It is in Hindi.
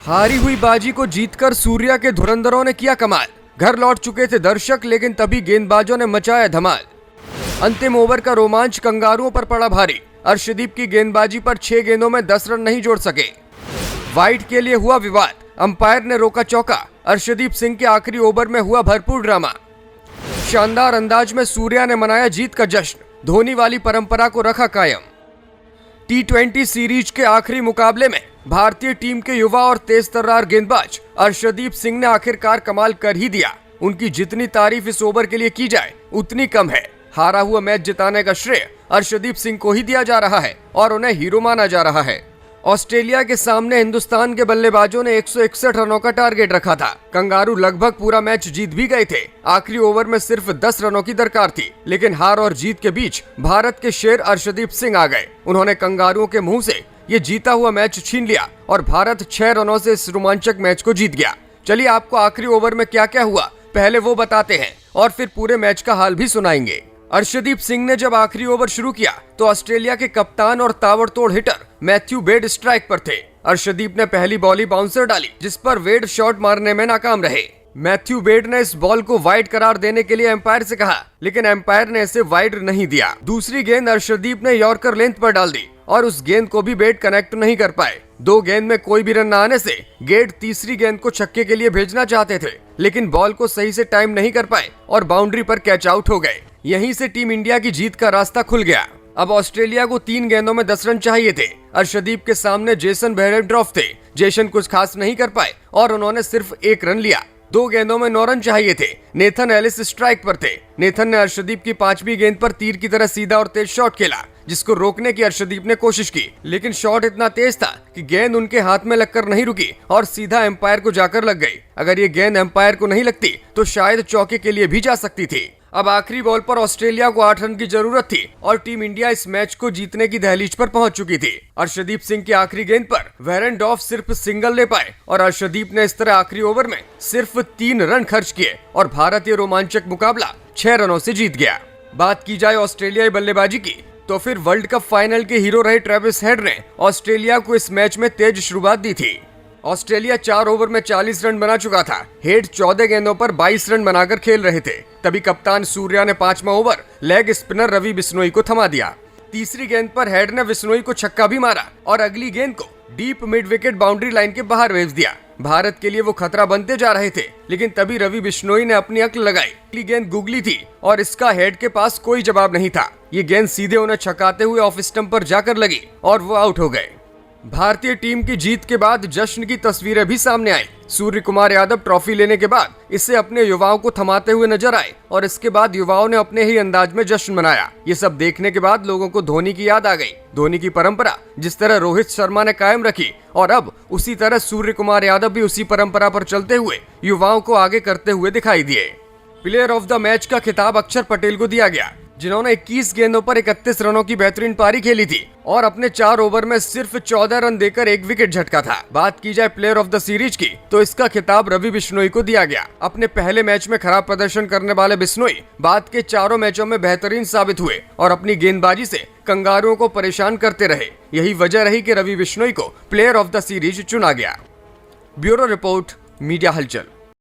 हारी हुई बाजी को जीतकर सूर्या के धुरंधरों ने किया कमाल। घर लौट चुके थे दर्शक, लेकिन तभी गेंदबाजों ने मचाया धमाल। अंतिम ओवर का रोमांच कंगारुओं पर पड़ा भारी। अर्शदीप की गेंदबाजी पर 6 गेंदों में 10 रन नहीं जोड़ सके। वाइड के लिए हुआ विवाद, अंपायर ने रोका चौका। अर्शदीप सिंह के आखिरी ओवर में हुआ भरपूर ड्रामा। शानदार अंदाज में सूर्या ने मनाया जीत का जश्न, धोनी वाली परंपरा को रखा कायम। T20 सीरीज के आखिरी मुकाबले में भारतीय टीम के युवा और तेज तर्रार गेंदबाज अर्शदीप सिंह ने आखिरकार कमाल कर ही दिया। उनकी जितनी तारीफ इस ओवर के लिए की जाए उतनी कम है। हारा हुआ मैच जिताने का श्रेय अर्शदीप सिंह को ही दिया जा रहा है और उन्हें हीरो माना जा रहा है। ऑस्ट्रेलिया के सामने हिंदुस्तान के बल्लेबाजों ने 161 रनों का टारगेट रखा था। कंगारू लगभग पूरा मैच जीत भी गए थे। आखिरी ओवर में सिर्फ 10 रनों की दरकार थी, लेकिन हार और जीत के बीच भारत के शेर अर्शदीप सिंह आ गए। उन्होंने कंगारुओं के मुंह से ये जीता हुआ मैच छीन लिया और भारत 6 रनों से इस रोमांचक मैच को जीत गया। चलिए आपको आखिरी ओवर में क्या क्या हुआ पहले वो बताते हैं और फिर पूरे मैच का हाल भी सुनाएंगे। अर्शदीप सिंह ने जब आखिरी ओवर शुरू किया तो ऑस्ट्रेलिया के कप्तान और ताबड़तोड़ हिटर मैथ्यू वेड स्ट्राइक पर थे। अर्शदीप ने पहली बॉल ही बाउंसर डाली, जिस पर वेड शॉट मारने में नाकाम रहे। मैथ्यू वेड ने इस बॉल को वाइड करार देने के लिए एम्पायर से कहा, लेकिन एम्पायर ने इसे वाइड नहीं दिया। दूसरी गेंद अर्शदीप ने यॉर्कर लेंथ पर डाल दी और उस गेंद को भी वेड कनेक्ट नहीं कर पाए। 2 गेंद में कोई भी रन न आने से वेड तीसरी गेंद को छक्के के लिए भेजना चाहते थे, लेकिन बॉल को सही से टाइम नहीं कर पाए और बाउंड्री पर कैच आउट हो गए। यहीं से टीम इंडिया की जीत का रास्ता खुल गया। अब ऑस्ट्रेलिया को 3 गेंदों में 10 रन चाहिए थे। अर्शदीप के सामने जेसन बेरेंड्रॉफ थे। जेसन कुछ खास नहीं कर पाए और उन्होंने सिर्फ 1 रन लिया। 2 गेंदों में 9 रन चाहिए थे। नेथन एलिस स्ट्राइक पर थे। नेथन ने अर्शदीप की 5वीं गेंद पर तीर की तरह सीधा और तेज शॉट खेला, जिसको रोकने की अर्शदीप ने कोशिश की, लेकिन शॉट इतना तेज था कि गेंद उनके हाथ में लगकर नहीं रुकी और सीधा एम्पायर को जाकर लग गई। अगर ये गेंद एम्पायर को नहीं लगती तो शायद चौके के लिए भी जा सकती थी। अब आखिरी बॉल पर ऑस्ट्रेलिया को 8 रन की जरूरत थी और टीम इंडिया इस मैच को जीतने की दहलीज पर पहुंच चुकी थी। अर्शदीप सिंह की आखिरी गेंद पर वेरेंडॉफ सिर्फ सिंगल ले पाए और अर्शदीप ने इस तरह आखिरी ओवर में सिर्फ 3 रन खर्च किए और भारत ये रोमांचक मुकाबला 6 रनों से जीत गया। बात की जाए ऑस्ट्रेलियाई बल्लेबाजी की तो फिर वर्ल्ड कप फाइनल के हीरो रहे ट्रेविस हेड ने ऑस्ट्रेलिया को इस मैच में तेज शुरुआत दी थी। ऑस्ट्रेलिया 4 ओवर में 40 रन बना चुका था। हेड 14 गेंदों पर 22 रन बनाकर खेल रहे थे। तभी कप्तान सूर्या ने 5वां over leg spinner Ravi Bishnoi को थमा दिया। तीसरी गेंद पर हेड ने बिश्नोई को छक्का भी मारा और अगली गेंद को deep mid wicket boundary line के बाहर भेज दिया। भारत के लिए वो खतरा बनते जा रहे थे, लेकिन तभी रवि बिश्नोई ने अपनी अक्ल लगाई। अगली गेंद गुगली थी और इसका हेड के पास कोई जवाब नहीं था। ये गेंद सीधे उन्हें छकाते हुए ऑफ स्टंप पर जाकर लगी और वो आउट हो गए। भारतीय टीम की जीत के बाद जश्न की तस्वीरें भी सामने आई। सूर्य कुमार यादव ट्रॉफी लेने के बाद इसे अपने युवाओं को थमाते हुए नजर आए और इसके बाद युवाओं ने अपने ही अंदाज में जश्न मनाया। ये सब देखने के बाद लोगों को धोनी की याद आ गई। धोनी की परंपरा जिस तरह रोहित शर्मा ने कायम रखी और अब उसी तरह सूर्य कुमार यादव भी उसी परंपरा पर चलते हुए युवाओं को आगे करते हुए दिखाई दिए। प्लेयर ऑफ द मैच का खिताब अक्षर पटेल को दिया गया, जिन्होंने 21 गेंदों पर 31 रनों की बेहतरीन पारी खेली थी और अपने 4 ओवर में सिर्फ 14 रन देकर 1 विकेट झटका था। बात की जाए प्लेयर ऑफ द सीरीज की तो इसका खिताब रवि बिश्नोई को दिया गया। अपने पहले मैच में खराब प्रदर्शन करने वाले बिश्नोई बाद के 4 मैचों में बेहतरीन साबित हुए और अपनी गेंदबाजी से कंगारुओं को परेशान करते रहे। यही वजह रही कि रवि बिश्नोई को प्लेयर ऑफ द सीरीज चुना गया। ब्यूरो रिपोर्ट, मीडिया हलचल।